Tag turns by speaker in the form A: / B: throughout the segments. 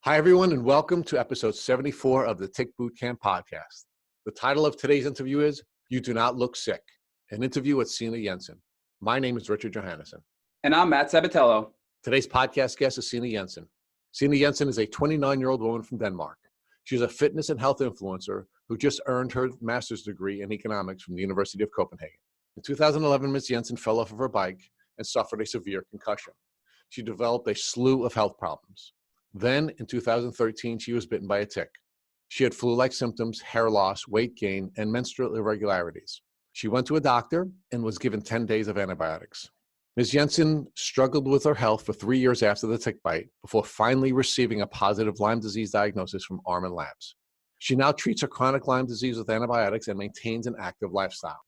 A: Hi, everyone, and welcome to episode 74 of the Tick Bootcamp podcast. The title of today's interview is You Do Not Look Sick, an interview with Signe Jensen. My name is Richard Johannesson.
B: And I'm Matt Sabatello.
A: Today's podcast guest is Signe Jensen. Signe Jensen is a 29-year-old woman from Denmark. She's a fitness and health influencer who just earned her master's degree in economics from the University of Copenhagen. In 2011, Ms. Jensen fell off of her bike and suffered a severe concussion. She developed a slew of health problems. Then, in 2013, she was bitten by a tick. She had flu-like symptoms, hair loss, weight gain, and menstrual irregularities. She went to a doctor and was given 10 days of antibiotics. Ms. Jensen struggled with her health for 3 years after the tick bite before finally receiving a positive Lyme disease diagnosis from Armin Labs. She now treats her chronic Lyme disease with antibiotics and maintains an active lifestyle.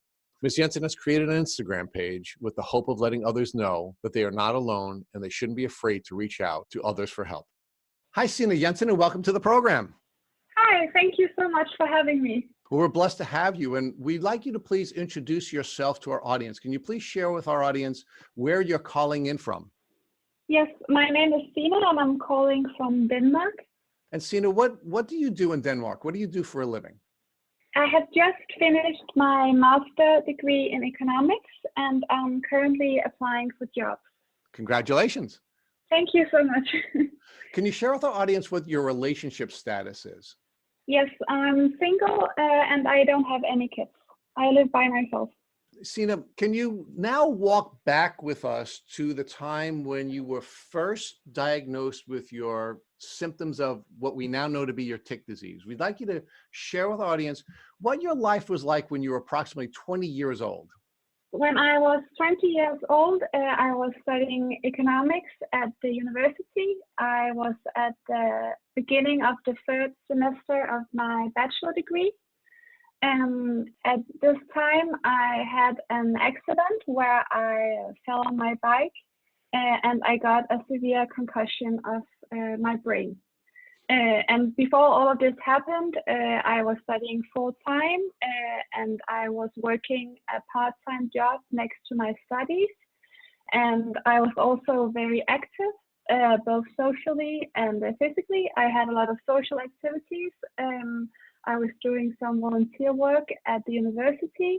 A: Ms. Jensen has created an Instagram page with the hope of letting others know that they are not alone and they shouldn't be afraid to reach out to others for help. Hi, Signe Jensen, and welcome to the program.
C: Hi, thank you so much for having me.
A: Well, we're blessed to have you, and we'd like you to please introduce yourself to our audience. Can you please share with our audience where you're calling in from?
C: Yes, my name is Signe, and I'm calling from Denmark.
A: And Signe, what do you do in Denmark? What do you do for a living?
C: I have just finished my master degree in economics, and I'm currently applying for jobs.
A: Congratulations.
C: Thank you so much.
A: Can you share with our audience what your relationship status is?
C: Yes, I'm single and I don't have any kids. I live by myself.
A: Signe, can you now walk back with us to the time when you were first diagnosed with your symptoms of what we now know to be your tick disease? We'd like you to share with our audience what your life was like when you were approximately 20 years old.
C: When I was 20 years old, I was studying economics at the university. I was at the beginning of the third semester of my bachelor degree. At this time, I had an accident where I fell on my bike and I got a severe concussion of my brain. And before all of this happened, I was studying full-time and I was working a part-time job next to my studies. And I was also very active, both socially and physically. I had a lot of social activities. I was doing some volunteer work at the university.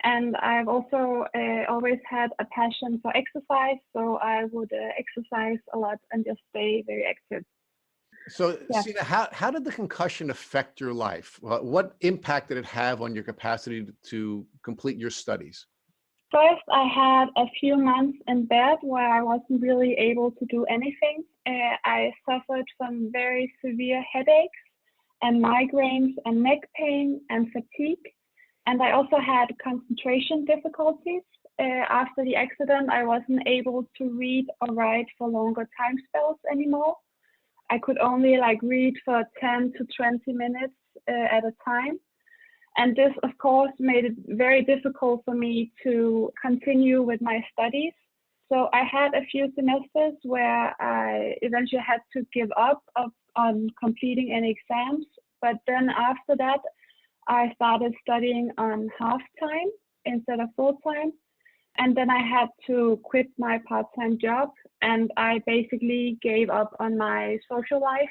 C: And I've also always had a passion for exercise. So I would exercise a lot and just stay very active.
A: So,
C: Yeah.
A: Signe, how did the concussion affect your life? What impact did it have on your capacity to complete your studies?
C: First, I had a few months in bed where I wasn't really able to do anything. I suffered from very severe headaches and migraines and neck pain and fatigue. And I also had concentration difficulties. After the accident, I wasn't able to read or write for longer time spells anymore. I could only read for 10 to 20 minutes at a time. And this, of course, made it very difficult for me to continue with my studies. So I had a few semesters where I eventually had to give up on completing any exams. But then after that, I started studying on half-time instead of full-time. And then I had to quit my part-time job and I basically gave up on my social life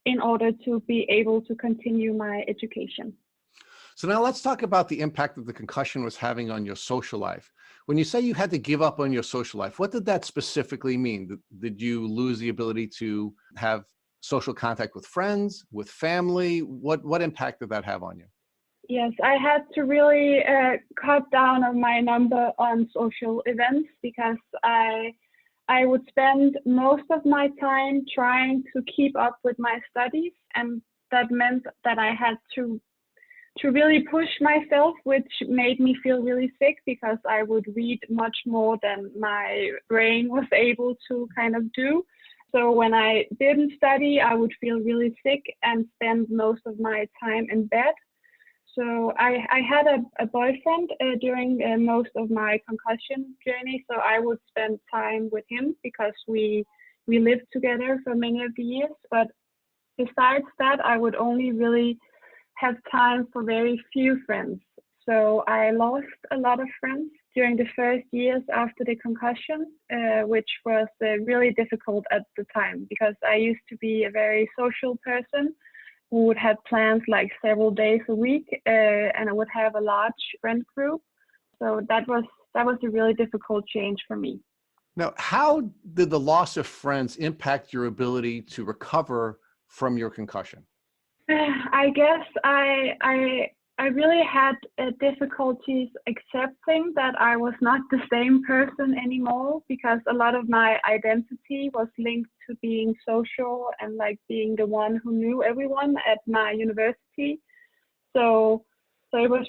C: in order to be able to continue my education.
A: So now let's talk about the impact that the concussion was having on your social life. When you say you had to give up on your social life, what did that specifically mean? Did you lose the ability to have social contact with friends, with family? What impact did that have on you?
C: Yes, I had to really cut down on my number on social events because I would spend most of my time trying to keep up with my studies, and that meant that I had to really push myself, which made me feel really sick because I would read much more than my brain was able to kind of do. So when I didn't study, I would feel really sick and spend most of my time in bed. So I had a boyfriend during most of my concussion journey. So I would spend time with him because we lived together for many of the years. But besides that, I would only really have time for very few friends. So I lost a lot of friends during the first years after the concussion, which was really difficult at the time because I used to be a very social person who would have plans like several days a week, and I would have a large friend group. So that was a really difficult change for me.
A: Now, how did the loss of friends impact your ability to recover from your concussion?
C: I guess I really had difficulties accepting that I was not the same person anymore because a lot of my identity was linked to being social and like being the one who knew everyone at my university. So it was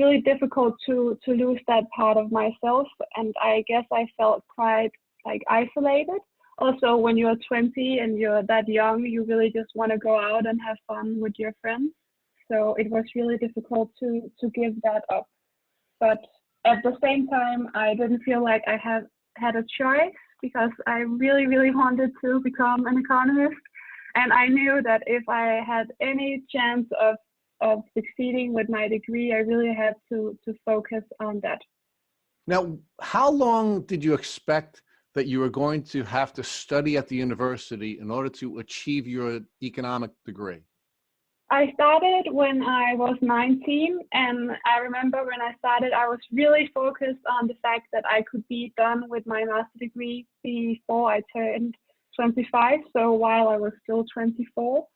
C: really difficult to lose that part of myself, and I guess I felt quite like isolated. Also, when you're 20 and you're that young, you really just want to go out and have fun with your friends. So it was really difficult to give that up. But at the same time, I didn't feel like I had a choice because I really, really wanted to become an economist. And I knew that if I had any chance of succeeding with my degree, I really had to focus on that.
A: Now, how long did you expect that you were going to have to study at the university in order to achieve your economic degree?
C: I started when I was 19, and I remember when I started, I was really focused on the fact that I could be done with my master degree before I turned 25, so while I was still 24.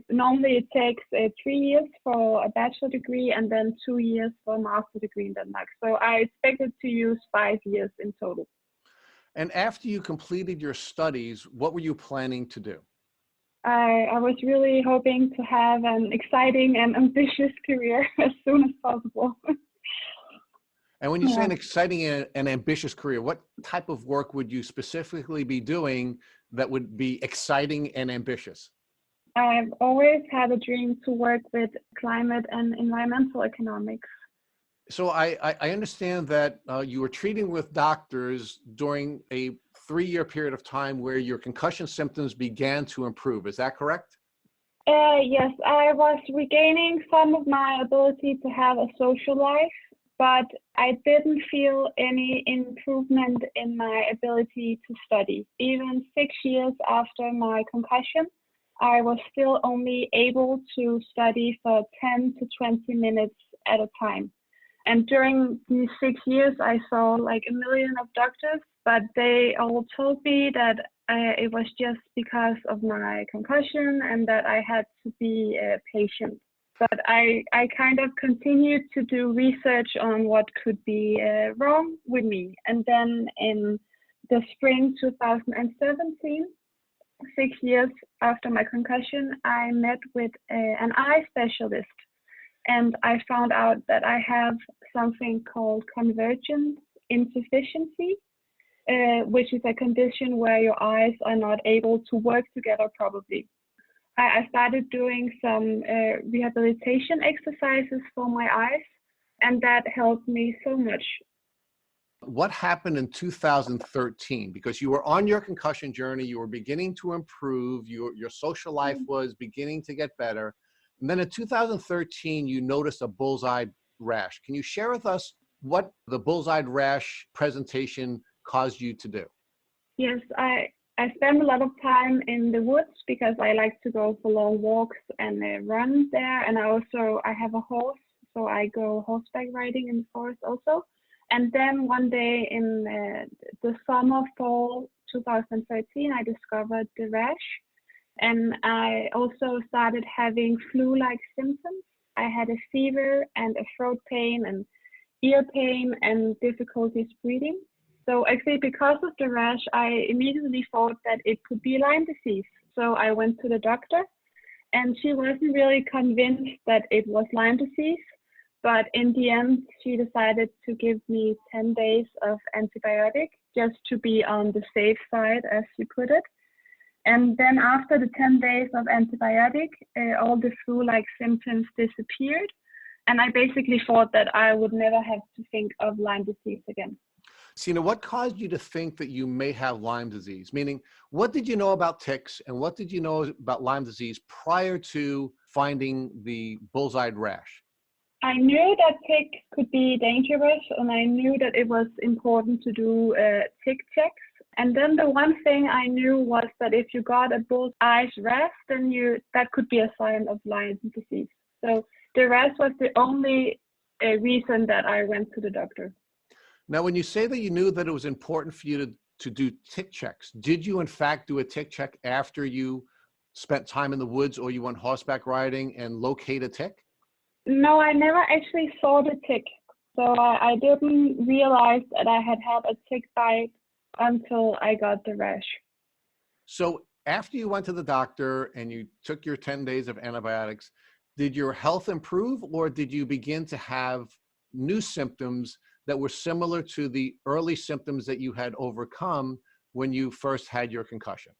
C: Normally it takes 3 years for a bachelor degree and then 2 years for a master degree in Denmark. So I expected to use 5 years in total.
A: And after you completed your studies, what were you planning to do?
C: I was really hoping to have an exciting and ambitious career as soon as possible.
A: And when you say an exciting and ambitious career, what type of work would you specifically be doing that would be exciting and ambitious?
C: I've always had a dream to work with climate and environmental economics.
A: So I understand that you were treating with doctors during a 3-year period of time where your concussion symptoms began to improve. Is that correct?
C: Yes, I was regaining some of my ability to have a social life, but I didn't feel any improvement in my ability to study. Even 6 years after my concussion, I was still only able to study for 10 to 20 minutes at a time. And during these 6 years, I saw like a million of doctors, but they all told me that it was just because of my concussion and that I had to be patient. But I kind of continued to do research on what could be wrong with me. And then in the spring 2017, 6 years after my concussion, I met with an eye specialist. And I found out that I have something called convergence insufficiency, which is a condition where your eyes are not able to work together properly. I started doing some rehabilitation exercises for my eyes, and that helped me so much.
A: What happened in 2013? Because you were on your concussion journey, you were beginning to improve, your social life was beginning to get better. And then in 2013, you noticed a bullseye rash. Can you share with us what the bullseye rash presentation caused you to do?
C: Yes, I spend a lot of time in the woods because I like to go for long walks and run there. And I have a horse, so I go horseback riding in the forest also. And then one day in the summer, fall 2013, I discovered the rash. And I also started having flu-like symptoms. I had a fever and a throat pain and ear pain and difficulties breathing. So actually, because of the rash, I immediately thought that it could be Lyme disease. So I went to the doctor, and she wasn't really convinced that it was Lyme disease. But in the end, she decided to give me 10 days of antibiotic just to be on the safe side, as she put it. And then after the 10 days of antibiotic, all the flu-like symptoms disappeared. And I basically thought that I would never have to think of Lyme disease again.
A: Signe, what caused you to think that you may have Lyme disease? Meaning, what did you know about ticks and what did you know about Lyme disease prior to finding the bullseye rash?
C: I knew that tick could be dangerous, and I knew that it was important to do tick checks. And then the one thing I knew was that if you got a bull's-eye rash, then that could be a sign of Lyme disease. So the rash was the only reason that I went to the doctor.
A: Now, when you say that you knew that it was important for you to do tick checks, did you in fact do a tick check after you spent time in the woods or you went horseback riding and locate a tick?
C: No, I never actually saw the tick. So I didn't realize that I had a tick bite until I got the rash.
A: So after you went to the doctor and you took your 10 days of antibiotics, did your health improve, or did you begin to have new symptoms that were similar to the early symptoms that you had overcome when you first had your concussion?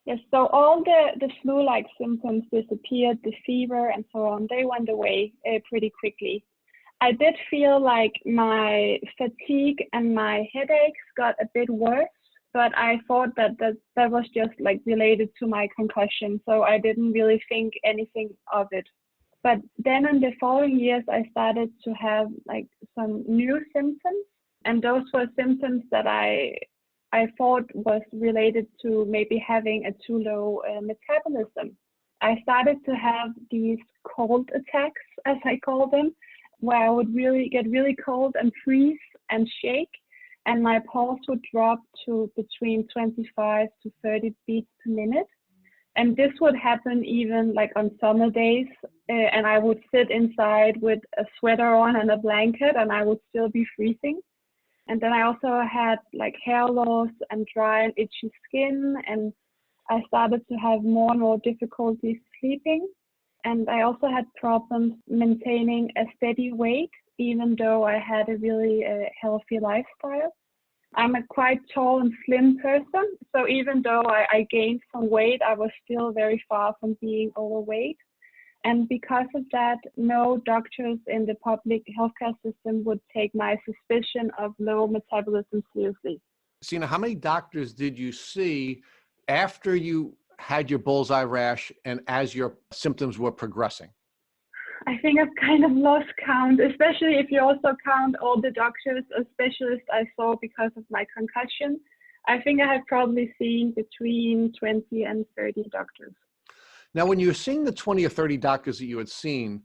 C: Yes, so all the flu-like symptoms disappeared, the fever and so on, they went away pretty quickly. I did feel like my fatigue and my headaches got a bit worse, but I thought that was just like related to my concussion, so I didn't really think anything of it. But then in the following years, I started to have like some new symptoms, and those were symptoms that I thought was related to maybe having a too low metabolism. I started to have these cold attacks, as I call them, where I would really get really cold and freeze and shake, and my pulse would drop to between 25 to 30 beats per minute. And this would happen even like on summer days, and I would sit inside with a sweater on and a blanket, and I would still be freezing. And then I also had like hair loss and dry and itchy skin, and I started to have more and more difficulty sleeping. And I also had problems maintaining a steady weight, even though I had a really healthy lifestyle. I'm a quite tall and slim person, so even though I gained some weight, I was still very far from being overweight. And because of that, no doctors in the public healthcare system would take my suspicion of low metabolism seriously.
A: Signe, how many doctors did you see after you had your bullseye rash and as your symptoms were progressing?
C: I think I've kind of lost count, especially if you also count all the doctors or specialists I saw because of my concussion. I think I have probably seen between 20 and 30 doctors.
A: Now, when you were seeing the 20 or 30 doctors that you had seen,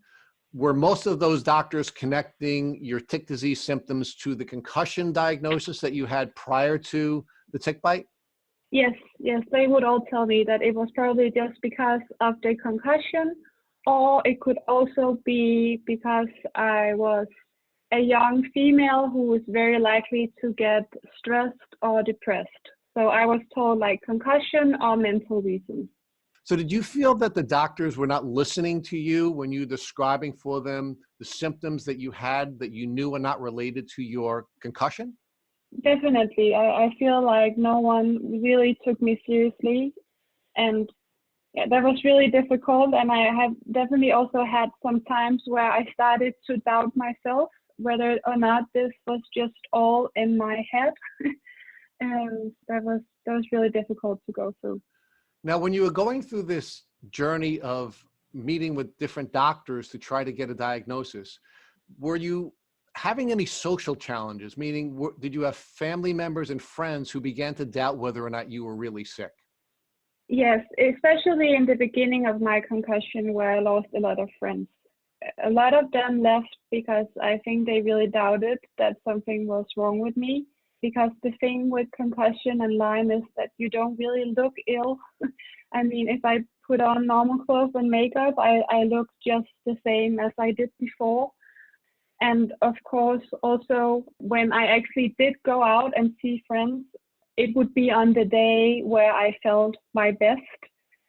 A: were most of those doctors connecting your tick disease symptoms to the concussion diagnosis that you had prior to the tick bite?
C: Yes, they would all tell me that it was probably just because of the concussion, or it could also be because I was a young female who was very likely to get stressed or depressed. So I was told like concussion or mental reasons.
A: So did you feel that the doctors were not listening to you when you were describing for them the symptoms that you had that you knew were not related to your concussion?
C: Definitely. I feel like no one really took me seriously. And yeah, that was really difficult. And I have definitely also had some times where I started to doubt myself, whether or not this was just all in my head. And that was really difficult to go through.
A: Now, when you were going through this journey of meeting with different doctors to try to get a diagnosis, were you having any social challenges? Meaning, did you have family members and friends who began to doubt whether or not you were really sick?
C: Yes, especially in the beginning of my concussion where I lost a lot of friends. A lot of them left because I think they really doubted that something was wrong with me. Because the thing with concussion and Lyme is that you don't really look ill. I mean, if I put on normal clothes and makeup, I look just the same as I did before. And of course, also when I actually did go out and see friends, it would be on the day where I felt my best.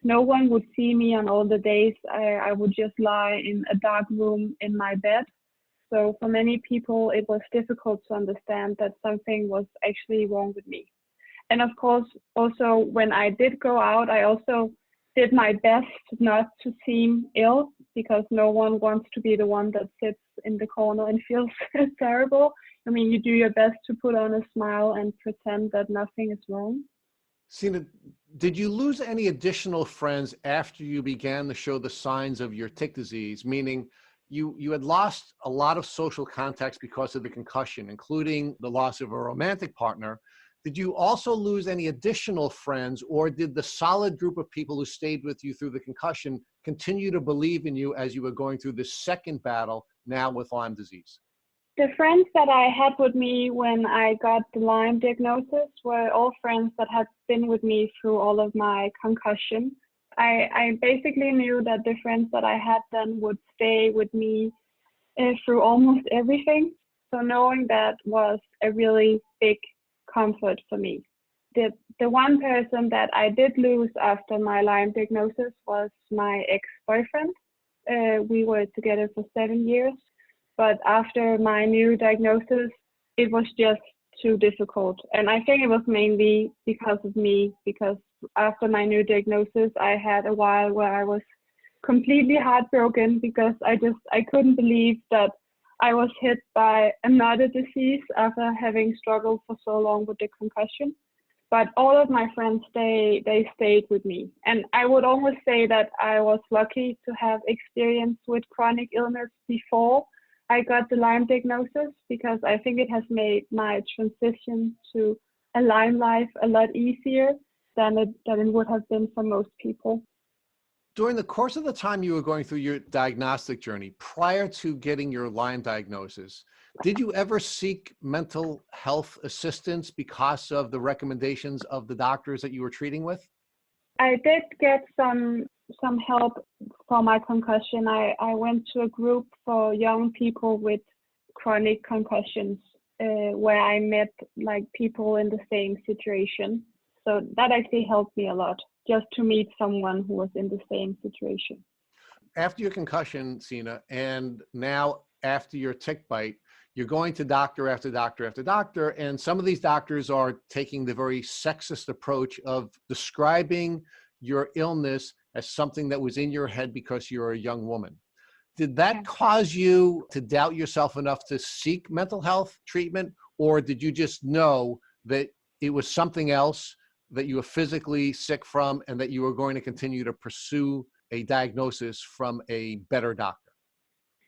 C: No one would see me on all the days. I would just lie in a dark room in my bed. So for many people, it was difficult to understand that something was actually wrong with me. And of course, also when I did go out, I also did my best not to seem ill, because no one wants to be the one that sits in the corner and feels terrible. I mean, you do your best to put on a smile and pretend that nothing is wrong.
A: Signe, did you lose any additional friends after you began to show the signs of your tick disease? Meaning, you had lost a lot of social contacts because of the concussion, including the loss of a romantic partner. Did you also lose any additional friends, or did the solid group of people who stayed with you through the concussion continue to believe in you as you were going through this second battle now with Lyme disease?
C: The friends that I had with me when I got the Lyme diagnosis were all friends that had been with me through all of my concussion. I basically knew that the friends that I had then would stay with me through almost everything. So knowing that was a really big comfort for me. The one person that I did lose after my Lyme diagnosis was my ex-boyfriend. We were together for 7 years, but after my new diagnosis, it was just too difficult. And I think it was mainly because of me, because after my new diagnosis, I had a while where I was completely heartbroken because I couldn't believe that I was hit by another disease after having struggled for so long with the concussion. But all of my friends, they stayed with me. And I would almost say that I was lucky to have experience with chronic illness before I got the Lyme diagnosis, because I think it has made my transition to a Lyme life a lot easier than it would have been for most people.
A: During the course of the time you were going through your diagnostic journey, prior to getting your Lyme diagnosis, did you ever seek mental health assistance because of the recommendations of the doctors that you were treating with?
C: I did get some help for my concussion. I went to a group for young people with chronic concussions where I met like people in the same situation. So that actually helped me a lot, just to meet someone who was in the same situation.
A: After your concussion, Signe, and now after your tick bite, you're going to doctor after doctor after doctor, and some of these doctors are taking the very sexist approach of describing your illness as something that was in your head because you're a young woman. Did that cause you to doubt yourself enough to seek mental health treatment, or did you just know that it was something else that you were physically sick from and that you were going to continue to pursue a diagnosis from a better doctor?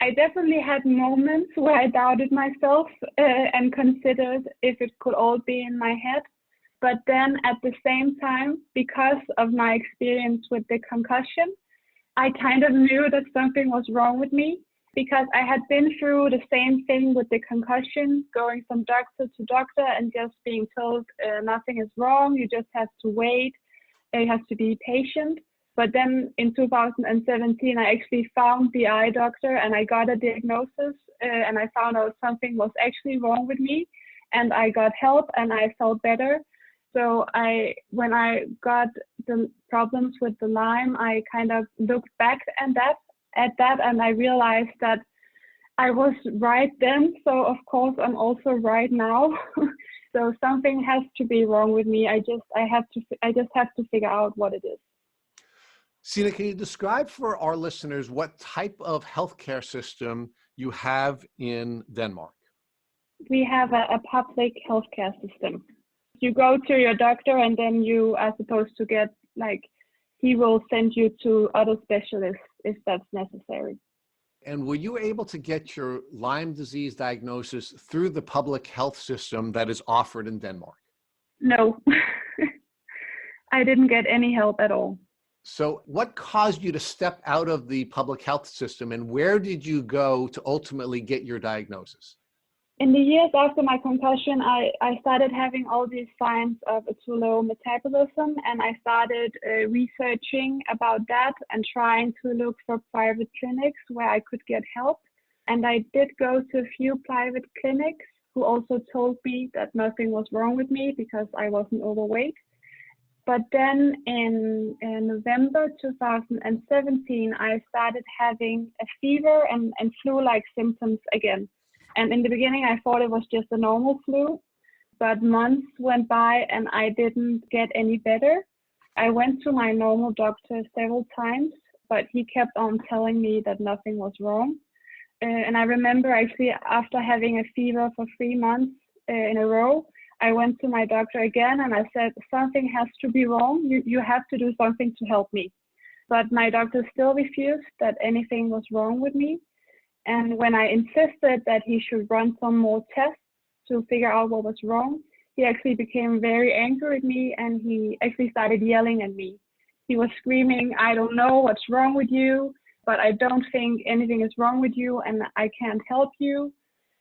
C: I definitely had moments where I doubted myself and considered if it could all be in my head. But then at the same time, because of my experience with the concussion, I kind of knew that something was wrong with me, because I had been through the same thing with the concussion, going from doctor to doctor and just being told nothing is wrong, you just have to wait, you have to be patient. But then in 2017, I actually found the eye doctor and I got a diagnosis and I found out something was actually wrong with me, and I got help and I felt better. So when I got the problems with the Lyme, I kind of looked back at that and I realized that I was right then. So of course I'm also right now. So something has to be wrong with me. I just have to figure out what it is.
A: Signe, can you describe for our listeners what type of healthcare system you have in Denmark?
C: We have a public healthcare system. You go to your doctor and then you are supposed to get, he will send you to other specialists if that's necessary.
A: And were you able to get your Lyme disease diagnosis through the public health system that is offered in Denmark?
C: No, I didn't get any help at all.
A: So what caused you to step out of the public health system, and where did you go to ultimately get your diagnosis?
C: In the years after my concussion, I started having all these signs of a too low metabolism, and I started researching about that and trying to look for private clinics where I could get help. And I did go to a few private clinics who also told me that nothing was wrong with me because I wasn't overweight. But then in November 2017, I started having a fever and flu-like symptoms again. And in the beginning, I thought it was just a normal flu, but months went by and I didn't get any better. I went to my normal doctor several times, but he kept on telling me that nothing was wrong. And I remember actually after having a fever for 3 months in a row, I went to my doctor again and I said, something has to be wrong. You have to do something to help me. But my doctor still refused that anything was wrong with me. And when I insisted that he should run some more tests to figure out what was wrong, he actually became very angry at me and he actually started yelling at me. He was screaming, "I don't know what's wrong with you, but I don't think anything is wrong with you and I can't help you.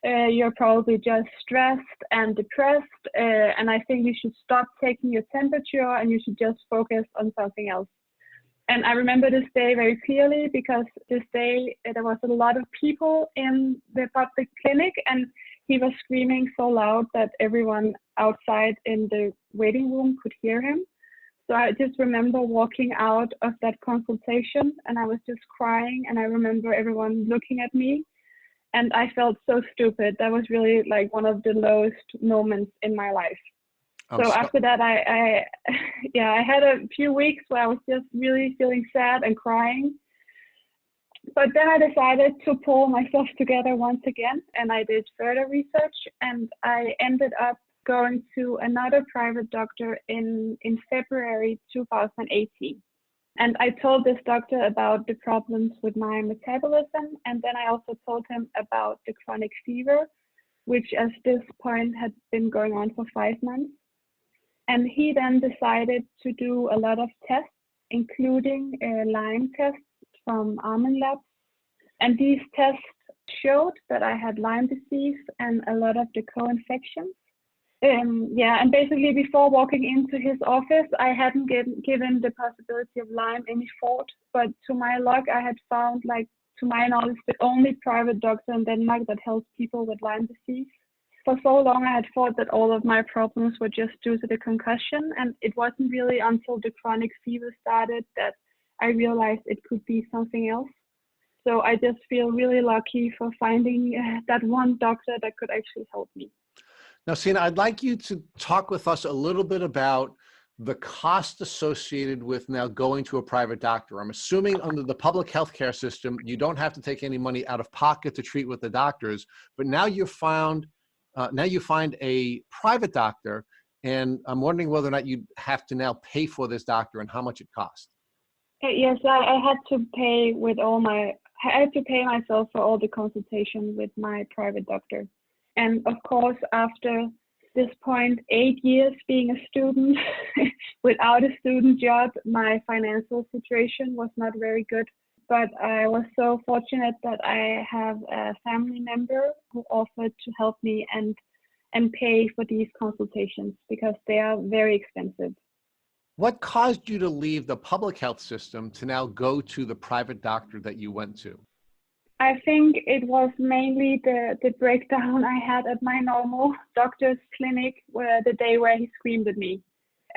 C: You're probably just stressed and depressed, and I think you should stop taking your temperature and you should just focus on something else." And I remember this day very clearly because this day there was a lot of people in the public clinic and he was screaming so loud that everyone outside in the waiting room could hear him. So I just remember walking out of that consultation and I was just crying, and I remember everyone looking at me and I felt so stupid. That was really like one of the lowest moments in my life. So after that, I had a few weeks where I was just really feeling sad and crying. But then I decided to pull myself together once again, and I did further research, and I ended up going to another private doctor in February 2018. And I told this doctor about the problems with my metabolism, and then I also told him about the chronic fever, which at this point had been going on for 5 months. And he then decided to do a lot of tests, including Lyme tests from Almond Labs. And these tests showed that I had Lyme disease and a lot of the co-infections. And basically before walking into his office, I hadn't given the possibility of Lyme any thought. But to my luck, I had found, to my knowledge, the only private doctor in Denmark that helps people with Lyme disease. For so long, I had thought that all of my problems were just due to the concussion, and it wasn't really until the chronic fever started that I realized it could be something else. So I just feel really lucky for finding that one doctor that could actually help me.
A: Now, Signe, I'd like you to talk with us a little bit about the cost associated with now going to a private doctor. I'm assuming under the public healthcare system, you don't have to take any money out of pocket to treat with the doctors, but now you find a private doctor, and I'm wondering whether or not you have to now pay for this doctor and how much it costs.
C: Yes, I had to pay I had to pay myself for all the consultation with my private doctor. And of course, after this point, 8 years being a student without a student job, my financial situation was not very good. But I was so fortunate that I have a family member who offered to help me and pay for these consultations because they are very expensive.
A: What caused you to leave the public health system to now go to the private doctor that you went to?
C: I think it was mainly the breakdown I had at my normal doctor's clinic the day where he screamed at me.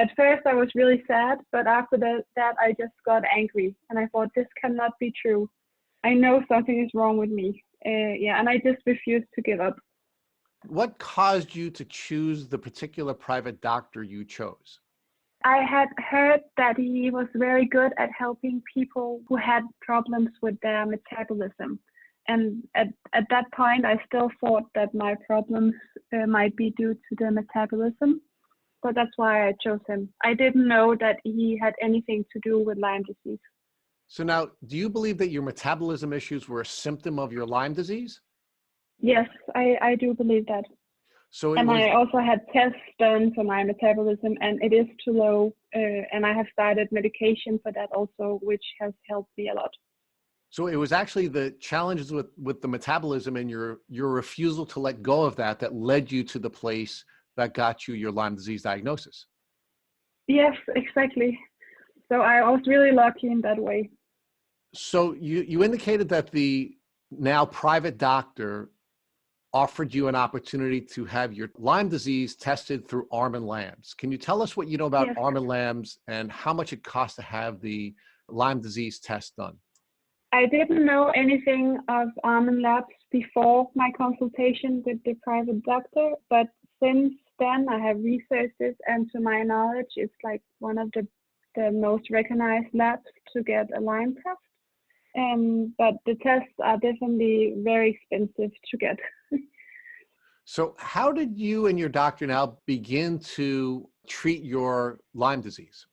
C: At first I was really sad, but after that I just got angry and I thought, this cannot be true. I know something is wrong with me. And I just refused to give up.
A: What caused you to choose the particular private doctor you chose?
C: I had heard that he was very good at helping people who had problems with their metabolism. And at that point, I still thought that my problems might be due to the metabolism. So that's why I chose him. I didn't know that he had anything to do with Lyme disease.
A: So now, do you believe that your metabolism issues were a symptom of your Lyme disease?
C: Yes, I do believe that. I also had tests done for my metabolism, and it is too low. And I have started medication for that also, which has helped me a lot.
A: So it was actually the challenges with the metabolism and your refusal to let go of that led you to the place that got you your Lyme disease diagnosis.
C: Yes, exactly. So I was really lucky in that way.
A: So you indicated that the now private doctor offered you an opportunity to have your Lyme disease tested through Almond Labs. Can you tell us what you know about Almond Labs and how much it costs to have the Lyme disease test done?
C: I didn't know anything of Almond Labs before my consultation with the private doctor, but since then I have researched it, and to my knowledge, it's like one of the most recognized labs to get a Lyme test. But the tests are definitely very expensive to get.
A: So how did you and your doctor now begin to treat your Lyme disease?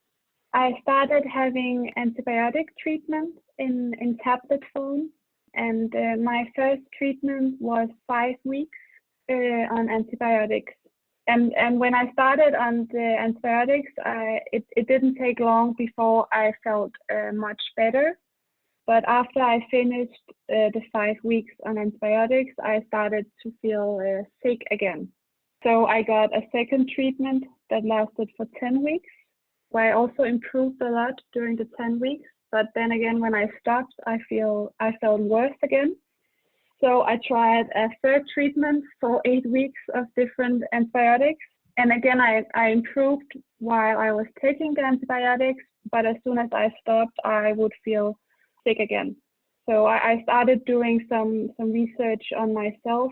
C: I started having antibiotic treatment in tablet form. And my first treatment was 5 weeks on antibiotics. And when I started on the antibiotics, it didn't take long before I felt much better. But after I finished the 5 weeks on antibiotics, I started to feel sick again. So I got a second treatment that lasted for 10 weeks, where I also improved a lot during the 10 weeks. But then again, when I stopped, I felt worse again. So I tried a third treatment for 8 weeks of different antibiotics. And again, I improved while I was taking the antibiotics, but as soon as I stopped, I would feel sick again. So I started doing some research on myself,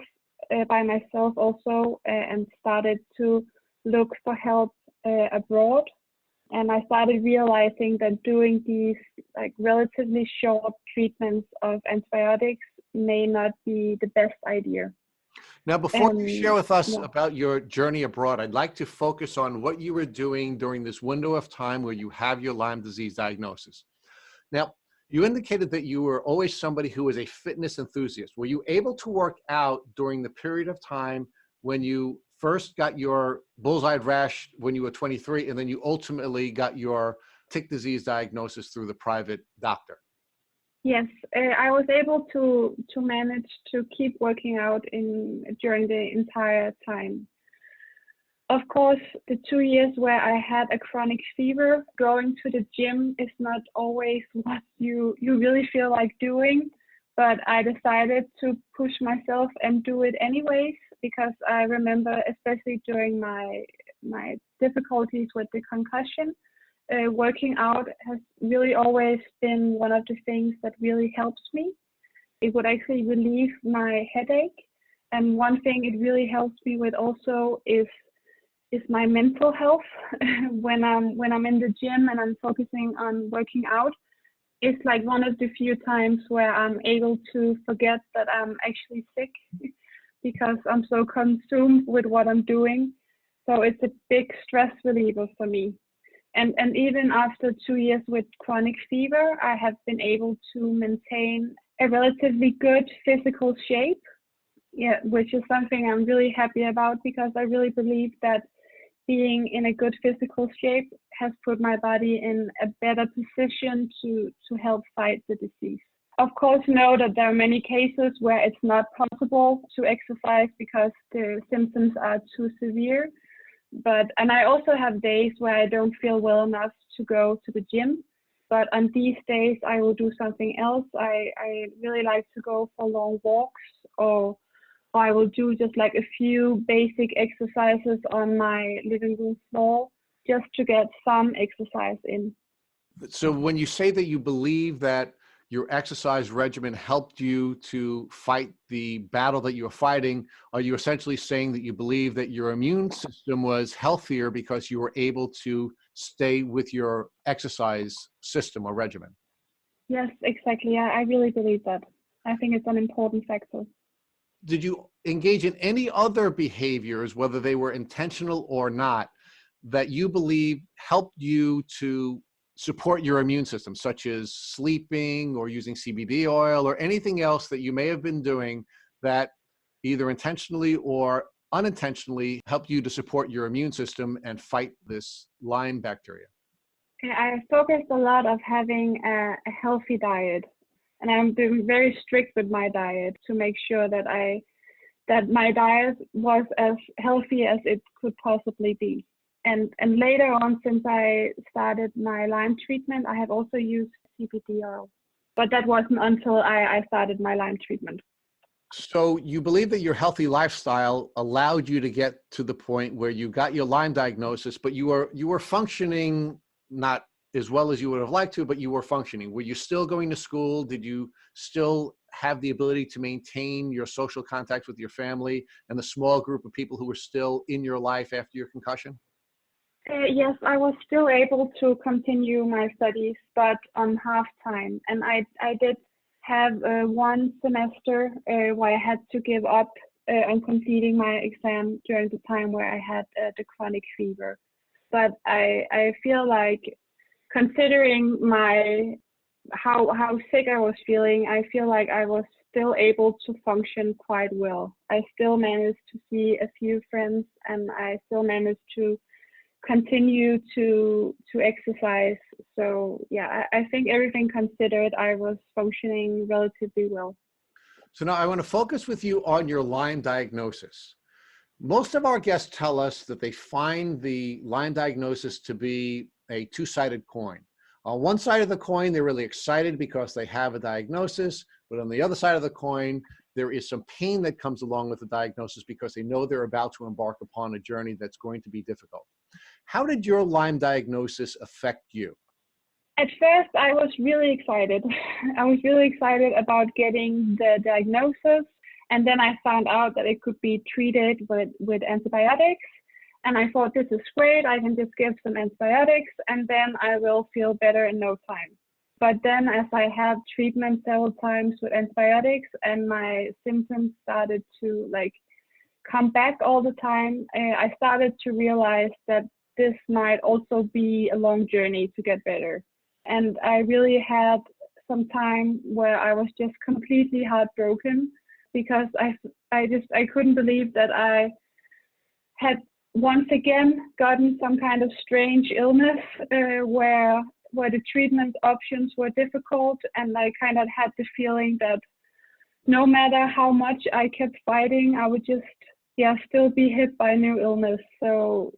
C: by myself also, and started to look for help abroad. And I started realizing that doing these like relatively short treatments of antibiotics may not be the best idea.
A: Now, before you share with us
C: Yeah.
A: about your journey abroad, I'd like to focus on what you were doing during this window of time where you have your Lyme disease diagnosis. Now, you indicated that you were always somebody who was a fitness enthusiast. Were you able to work out during the period of time when you first got your bullseye rash when you were 23, and then you ultimately got your tick disease diagnosis through the private doctor?
C: Yes, I was able to manage to keep working out during the entire time. Of course, the 2 years where I had a chronic fever, going to the gym is not always what you really feel like doing, but I decided to push myself and do it anyways, because I remember, especially during my difficulties with the concussion, working out has really always been one of the things that really helps me. It would actually relieve my headache. And one thing it really helps me with also is my mental health. when I'm in the gym and I'm focusing on working out, it's like one of the few times where I'm able to forget that I'm actually sick because I'm so consumed with what I'm doing. So it's a big stress reliever for me. And even after 2 years with chronic fever, I have been able to maintain a relatively good physical shape, yeah, which is something I'm really happy about, because I really believe that being in a good physical shape has put my body in a better position to help fight the disease. Of course, know that there are many cases where it's not possible to exercise because the symptoms are too severe. And I also have days where I don't feel well enough to go to the gym. But on these days, I will do something else. I really like to go for long walks, or I will do just like a few basic exercises on my living room floor just to get some exercise in.
A: So when you say that you believe that your exercise regimen helped you to fight the battle that you were fighting, are you essentially saying that you believe that your immune system was healthier because you were able to stay with your exercise system or regimen?
C: Yes, exactly. I really believe that. I think it's an important factor.
A: Did you engage in any other behaviors, whether they were intentional or not, that you believe helped you to support your immune system, such as sleeping or using CBD oil or anything else that you may have been doing that either intentionally or unintentionally helped you to support your immune system and fight this Lyme bacteria?
C: I focused a lot of having a healthy diet, and I'm being very strict with my diet to make sure that my diet was as healthy as it could possibly be. And later on, since I started my Lyme treatment, I have also used CBD oil, but that wasn't until I started my Lyme treatment.
A: So you believe that your healthy lifestyle allowed you to get to the point where you got your Lyme diagnosis, but you were functioning not as well as you would have liked to, but you were functioning. Were you still going to school? Did you still have the ability to maintain your social contacts with your family and the small group of people who were still in your life after your concussion?
C: Yes, I was still able to continue my studies, but on half time. And I did have one semester where I had to give up on completing my exam during the time where I had the chronic fever. But I feel like, considering my how sick I was feeling, I feel like I was still able to function quite well. I still managed to see a few friends, and I still managed to continue to exercise. So yeah, I think everything considered, I was functioning relatively well.
A: So now I want to focus with you on your Lyme diagnosis. Most of our guests tell us that they find the Lyme diagnosis to be a two-sided coin. On one side of the coin, they're really excited because they have a diagnosis, but on the other side of the coin, there is some pain that comes along with the diagnosis because they know they're about to embark upon a journey that's going to be difficult. How did your Lyme diagnosis affect you?
C: At first, I was really excited. I was really excited about getting the diagnosis. And then I found out that it could be treated with antibiotics. And I thought, this is great. I can just give some antibiotics and then I will feel better in no time. But then as I had treatment several times with antibiotics and my symptoms started to come back all the time, I started to realize that this might also be a long journey to get better. And I really had some time where I was just completely heartbroken because I couldn't believe that I had once again gotten some kind of strange illness where the treatment options were difficult, and I kind of had the feeling that no matter how much I kept fighting, I would just still be hit by new illness. So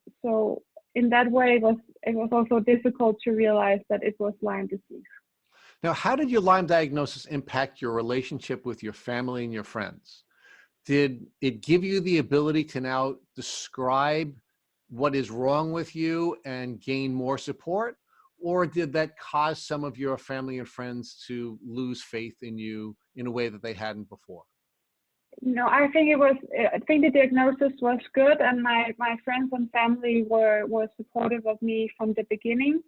C: in that way, it was also difficult to realize that it was Lyme disease.
A: Now, how did your Lyme diagnosis impact your relationship with your family and your friends? Did it give you the ability to now describe what is wrong with you and gain more support? Or did that cause some of your family and friends to lose faith in you in a way that they hadn't before?
C: No, I think the diagnosis was good, and my friends and family were supportive of me from the beginning,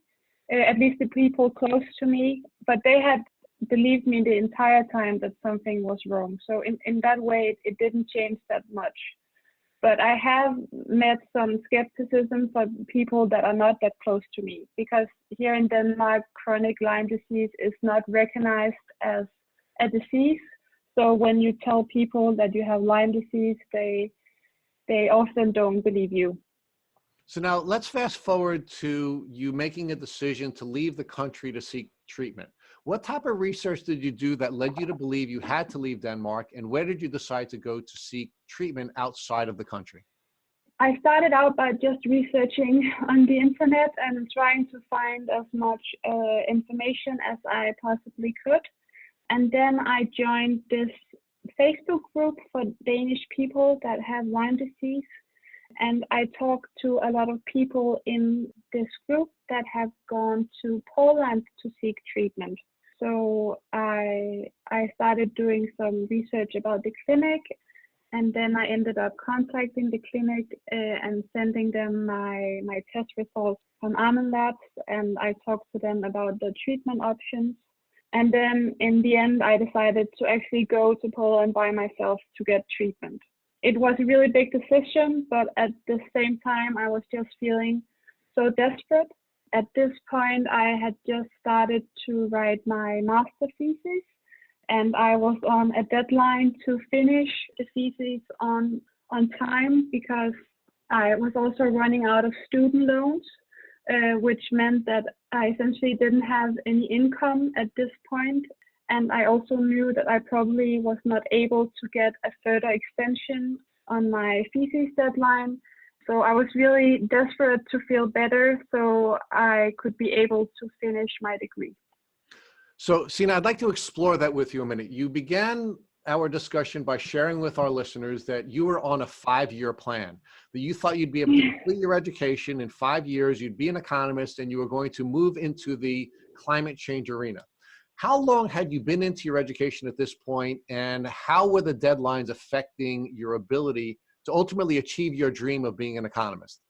C: at least the people close to me, but they had believed me the entire time that something was wrong. So in that way, it didn't change that much. But I have met some skepticism from people that are not that close to me, because here in Denmark, chronic Lyme disease is not recognized as a disease. So when you tell people that you have Lyme disease, they often don't believe you.
A: So now let's fast forward to you making a decision to leave the country to seek treatment. What type of research did you do that led you to believe you had to leave Denmark, and where did you decide to go to seek treatment outside of the country?
C: I started out by just researching on the internet and trying to find as much information as I possibly could. And then I joined this Facebook group for Danish people that have Lyme disease. And I talked to a lot of people in this group that have gone to Poland to seek treatment. So I started doing some research about the clinic, and then I ended up contacting the clinic and sending them my test results from Almen Labs, and I talked to them about the treatment options. And then in the end, I decided to actually go to Poland by myself to get treatment. It was a really big decision, but at the same time, I was just feeling so desperate. At this point, I had just started to write my master thesis, and I was on a deadline to finish the thesis on time because I was also running out of student loans, which meant that I essentially didn't have any income at this point. And I also knew that I probably was not able to get a further extension on my thesis deadline. So I was really desperate to feel better so I could be able to finish my degree.
A: So, Signe, I'd like to explore that with you a minute. You began our discussion by sharing with our listeners that you were on a 5-year plan, that you thought you'd be able to complete your education in 5 years, you'd be an economist, and you were going to move into the climate change arena. How long had you been into your education at this point, and how were the deadlines affecting your ability to ultimately achieve your dream of being an economist?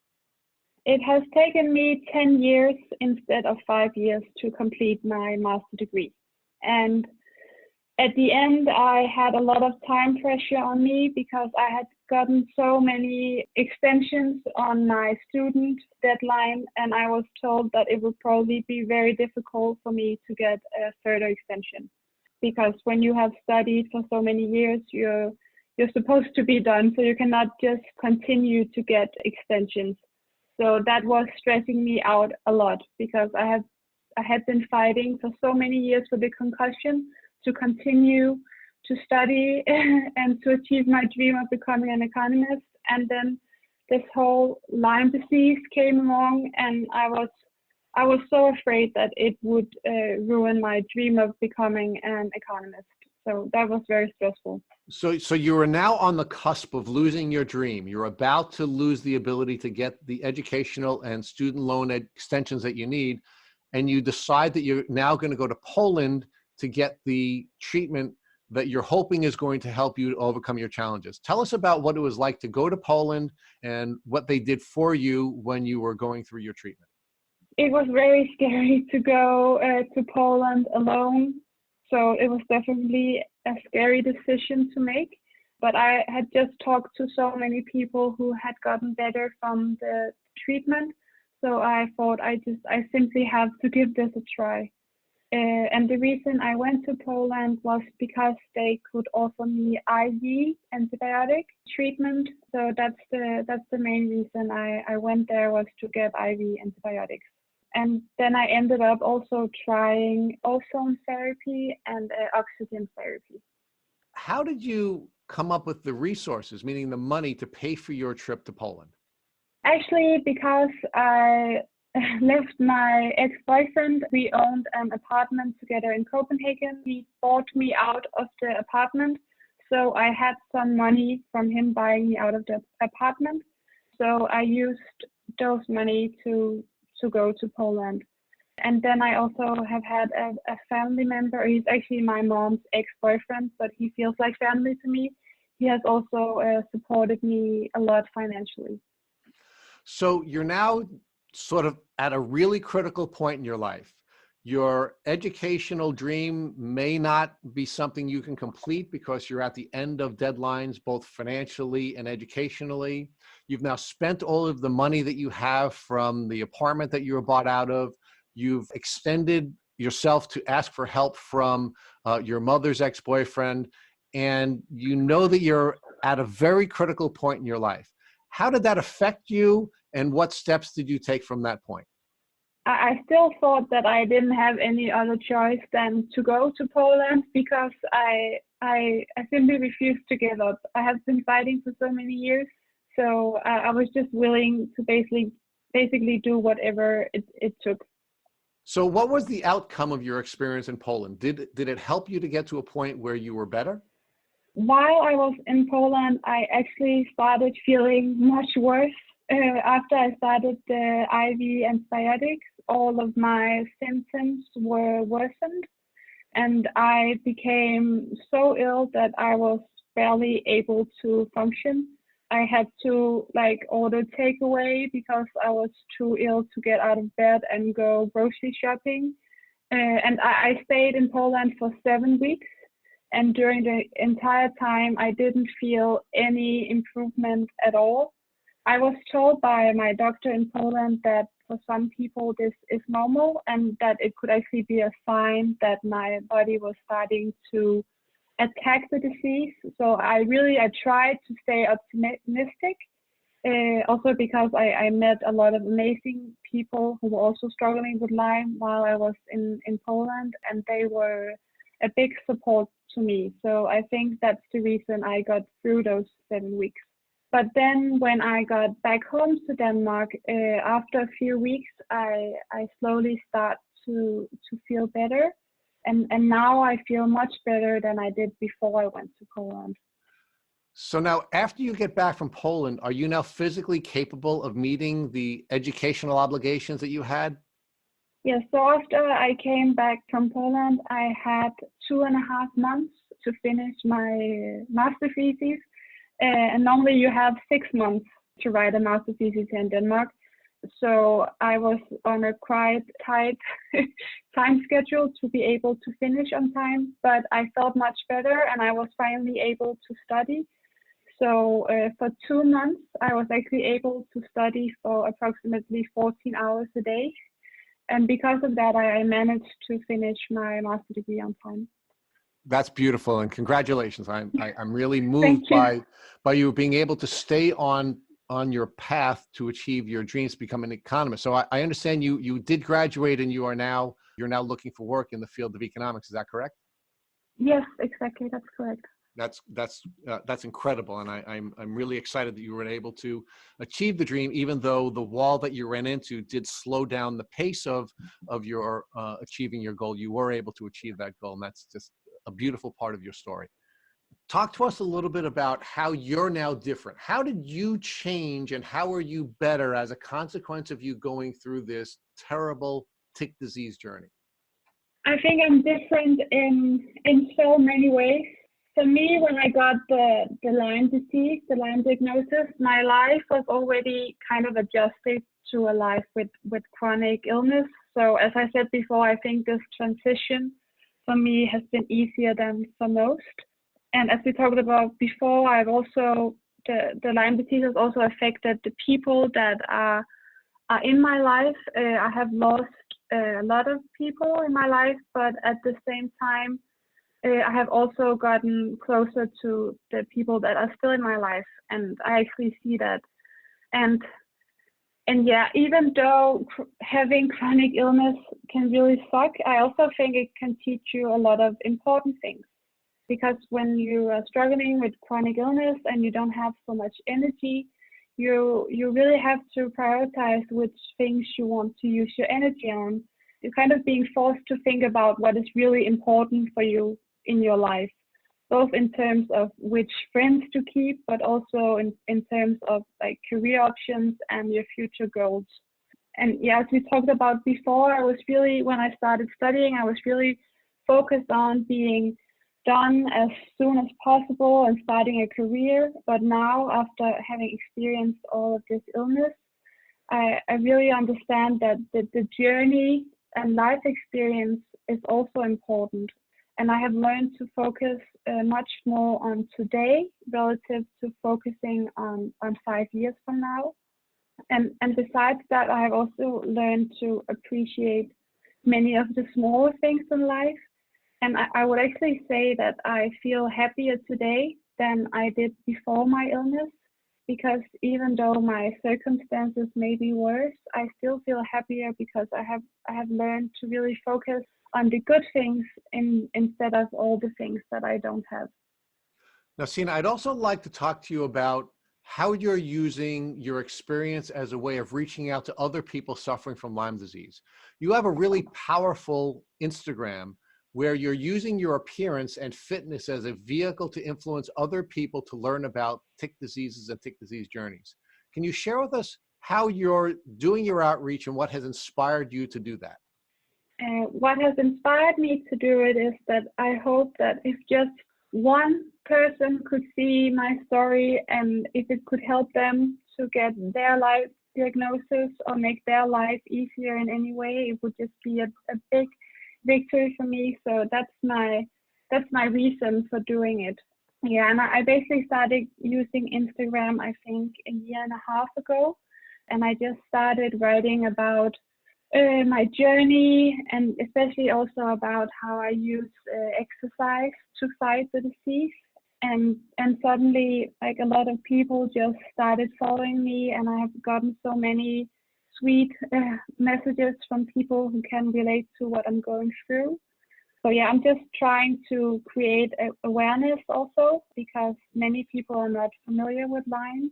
C: It has taken me 10 years instead of 5 years to complete my master degree. And at the end, I had a lot of time pressure on me because I had gotten so many extensions on my student deadline, and I was told that it would probably be very difficult for me to get a further extension. Because when you have studied for so many years, you're supposed to be done, so you cannot just continue to get extensions. So that was stressing me out a lot because I had been fighting for so many years with the concussion to continue to study and to achieve my dream of becoming an economist. And then this whole Lyme disease came along, and I was so afraid that it would ruin my dream of becoming an economist. So that was very stressful.
A: So you are now on the cusp of losing your dream. You're about to lose the ability to get the educational and student loan extensions that you need. And you decide that you're now going to go to Poland to get the treatment that you're hoping is going to help you overcome your challenges. Tell us about what it was like to go to Poland and what they did for you when you were going through your treatment.
C: It was very scary to go to Poland alone. So it was definitely a scary decision to make. But I had just talked to so many people who had gotten better from the treatment. So I thought I simply have to give this a try. And the reason I went to Poland was because they could offer me IV antibiotic treatment. So that's the main reason I went there, was to get IV antibiotics. And then I ended up also trying ozone therapy and oxygen therapy.
A: How did you come up with the resources, meaning the money to pay for your trip to Poland?
C: Actually, because I left my ex-boyfriend, we owned an apartment together in Copenhagen. He bought me out of the apartment. So I had some money from him buying me out of the apartment. So I used those money to go to Poland. And then I also have had a family member. He's actually my mom's ex-boyfriend, but he feels like family to me. He has also supported me a lot financially.
A: So you're now sort of at a really critical point in your life. Your educational dream may not be something you can complete because you're at the end of deadlines, both financially and educationally. You've now spent all of the money that you have from the apartment that you were bought out of. You've extended yourself to ask for help from your mother's ex-boyfriend, and you know that you're at a very critical point in your life. How did that affect you, and what steps did you take from that point?
C: I still thought that I didn't have any other choice than to go to Poland because I simply refused to give up. I have been fighting for so many years, so I was just willing to basically do whatever it took.
A: So what was the outcome of your experience in Poland? Did it help you to get to a point where you were better?
C: While I was in Poland, I actually started feeling much worse. After I started the IV antibiotics, all of my symptoms were worsened, and I became so ill that I was barely able to function. I had to order takeaway because I was too ill to get out of bed and go grocery shopping. And I stayed in Poland for 7 weeks. And during the entire time, I didn't feel any improvement at all. I was told by my doctor in Poland that for some people this is normal and that it could actually be a sign that my body was starting to attack the disease. So I tried to stay optimistic, also because I met a lot of amazing people who were also struggling with Lyme while I was in Poland, and they were a big support to me. So I think that's the reason I got through those 7 weeks. But then when I got back home to Denmark, after a few weeks, I slowly start to feel better. And now I feel much better than I did before I went to Poland.
A: So now, after you get back from Poland, are you now physically capable of meeting the educational obligations that you had?
C: Yes, so after I came back from Poland, I had 2.5 months to finish my master thesis. And normally you have 6 months to write a master thesis in Denmark. So I was on a quite tight time schedule to be able to finish on time, but I felt much better and I was finally able to study. So for 2 months, I was actually able to study for approximately 14 hours a day. And because of that, I managed to finish my master degree on time.
A: That's beautiful, and congratulations. I'm really moved
C: Thank you.
A: by you being able to stay on your path to achieve your dreams to become an economist. So I understand you did graduate, and you're now looking for work in the field of economics. Is that correct?
C: Yes, exactly. That's correct.
A: That's incredible, and I'm really excited that you were able to achieve the dream, even though the wall that you ran into did slow down the pace of your achieving your goal. You were able to achieve that goal, and that's just a beautiful part of your story. Talk to us a little bit about how you're now different. How did you change, and how are you better as a consequence of you going through this terrible tick disease journey?
C: I think I'm different in so many ways. For me, when I got the Lyme disease, the Lyme diagnosis, my life was already kind of adjusted to a life with chronic illness. So as I said before, I think this transition for me has been easier than for most. And as we talked about before, I've also, the Lyme disease has also affected the people that are in my life. I have lost a lot of people in my life, but at the same time, I have also gotten closer to the people that are still in my life, and I actually see that. And yeah, even though having chronic illness can really suck, I also think it can teach you a lot of important things. Because when you are struggling with chronic illness and you don't have so much energy, you really have to prioritize which things you want to use your energy on. You're kind of being forced to think about what is really important for you in your life, both in terms of which friends to keep, but also in terms of like career options and your future goals. And yeah, as we talked about before, when I started studying, I was really focused on being done as soon as possible and starting a career. But now, after having experienced all of this illness, I really understand that the journey and life experience is also important. And I have learned to focus much more on today relative to focusing on 5 years from now. And besides that, I have also learned to appreciate many of the smaller things in life. And I would actually say that I feel happier today than I did before my illness, because even though my circumstances may be worse, I still feel happier because I have learned to really focus on the good things instead of all the things that I don't have.
A: Now, Signe, I'd also like to talk to you about how you're using your experience as a way of reaching out to other people suffering from Lyme disease. You have a really powerful Instagram where you're using your appearance and fitness as a vehicle to influence other people to learn about tick diseases and tick disease journeys. Can you share with us how you're doing your outreach and what has inspired you to do that?
C: What has inspired me to do it is that I hope that if just one person could see my story, and if it could help them to get their life diagnosis or make their life easier in any way, it would just be a big victory for me. So that's my reason for doing it. Yeah, and I basically started using Instagram, I think, a year and a half ago, and I just started writing about my journey, and especially also about how I use exercise to fight the disease. And suddenly, like, a lot of people just started following me, and I have gotten so many sweet messages from people who can relate to what I'm going through. So yeah, I'm just trying to create awareness also, because many people are not familiar with Lyme.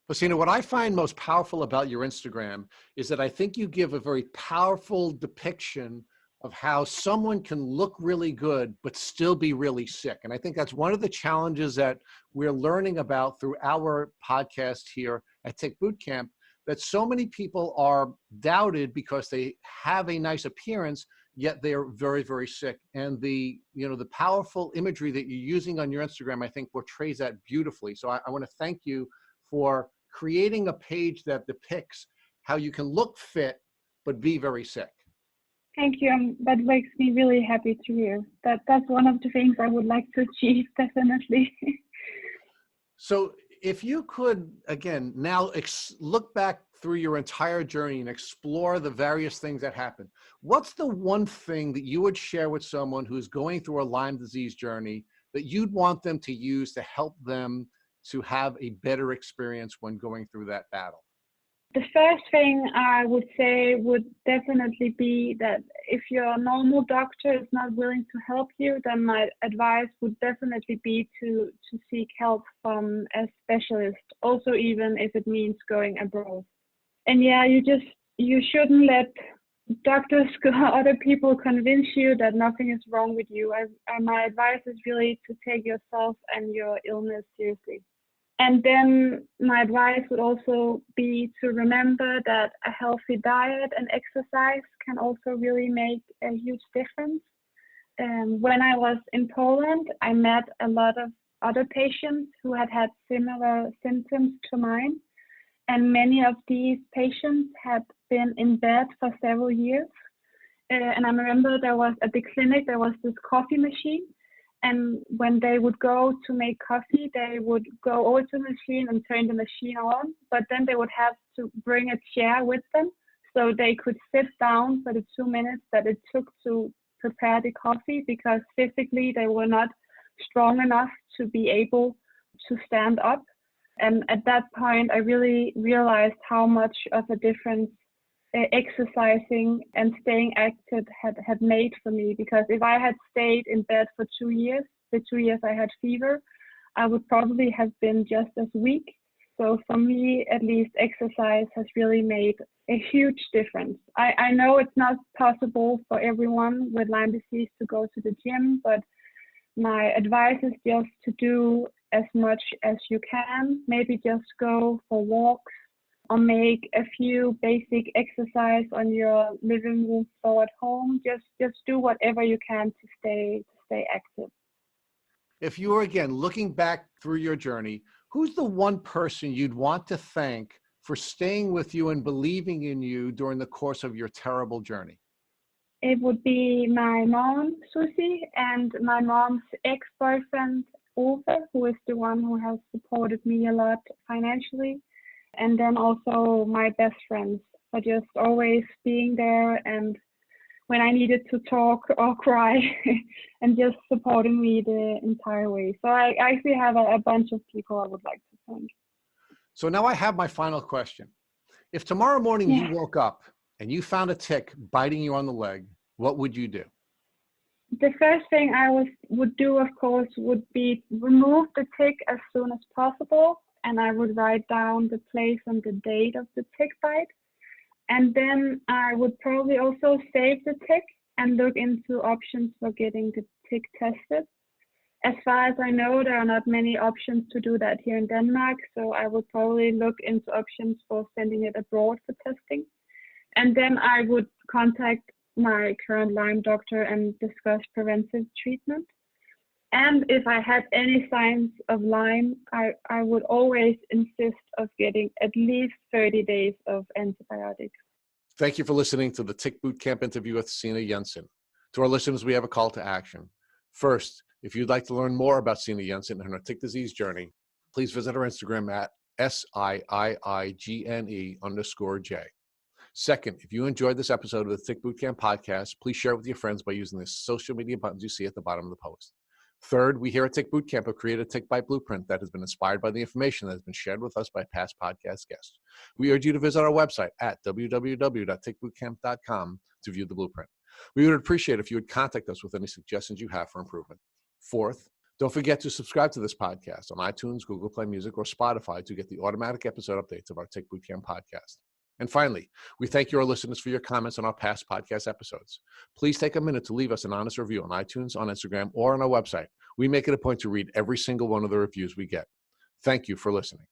A: Well, Signe, what I find most powerful about your Instagram is that I think you give a very powerful depiction of how someone can look really good but still be really sick. And I think that's one of the challenges that we're learning about through our podcast here at Tick Bootcamp, that so many people are doubted because they have a nice appearance, yet they are very, very sick. And the powerful imagery that you're using on your Instagram, I think, portrays that beautifully. So I want to thank you for creating a page that depicts how you can look fit but be very sick.
C: Thank you. That makes me really happy to hear. That's one of the things I would like to achieve, definitely.
A: So If you could, again, now look back through your entire journey and explore the various things that happened, what's the one thing that you would share with someone who's going through a Lyme disease journey that you'd want them to use to help them to have a better experience when going through that battle?
C: The first thing I would say would definitely be that if your normal doctor is not willing to help you, then my advice would definitely be to seek help from a specialist, also even if it means going abroad. And yeah, you shouldn't let doctors or other people convince you that nothing is wrong with you. My advice is really to take yourself and your illness seriously. And then my advice would also be to remember that a healthy diet and exercise can also really make a huge difference. When I was in Poland, I met a lot of other patients who had similar symptoms to mine. And many of these patients had been in bed for several years. And I remember at the clinic, there was this coffee machine. And when they would go to make coffee, they would go over to the machine and turn the machine on, but then they would have to bring a chair with them so they could sit down for the 2 minutes that it took to prepare the coffee, because physically they were not strong enough to be able to stand up. And at that point, I really realized how much of a difference exercising and staying active had made for me, because if I had stayed in bed for 2 years, the 2 years I had fever, I would probably have been just as weak. So for me, at least, exercise has really made a huge difference. I know it's not possible for everyone with Lyme disease to go to the gym, but my advice is just to do as much as you can. Maybe just go for walks, or make a few basic exercise on your living room floor at home. Just do whatever you can to stay active.
A: If you were, again, looking back through your journey, who's the one person you'd want to thank for staying with you and believing in you during the course of your terrible journey?
C: It would be my mom, Susie, and my mom's ex-boyfriend, Ove, who is the one who has supported me a lot financially. And then also my best friends for just always being there, and when I needed to talk or cry and just supporting me the entire way. So I actually have a bunch of people I would like to thank.
A: So now I have my final question. If tomorrow morning you woke up and you found a tick biting you on the leg, what would you do?
C: The first thing I would do, of course, would be remove the tick as soon as possible. And I would write down the place and the date of the tick bite. And then I would probably also save the tick and look into options for getting the tick tested. As far as I know, there are not many options to do that here in Denmark, so I would probably look into options for sending it abroad for testing. And then I would contact my current Lyme doctor and discuss preventive treatment. And if I had any signs of Lyme, I would always insist of getting at least 30 days of antibiotics.
A: Thank you for listening to the Tick Boot Camp interview with Signe Jensen. To our listeners, we have a call to action. First, if you'd like to learn more about Signe Jensen and her tick disease journey, please visit her Instagram at SIIIGNE_J. Second, if you enjoyed this episode of the Tick Boot Camp podcast, please share it with your friends by using the social media buttons you see at the bottom of the post. Third, we here at Tick Boot Camp have created a Tick Bite Blueprint that has been inspired by the information that has been shared with us by past podcast guests. We urge you to visit our website at www.tickbootcamp.com to view the blueprint. We would appreciate if you would contact us with any suggestions you have for improvement. Fourth, don't forget to subscribe to this podcast on iTunes, Google Play Music, or Spotify to get the automatic episode updates of our Tick Boot Camp podcast. And finally, we thank your listeners for your comments on our past podcast episodes. Please take a minute to leave us an honest review on iTunes, on Instagram, or on our website. We make it a point to read every single one of the reviews we get. Thank you for listening.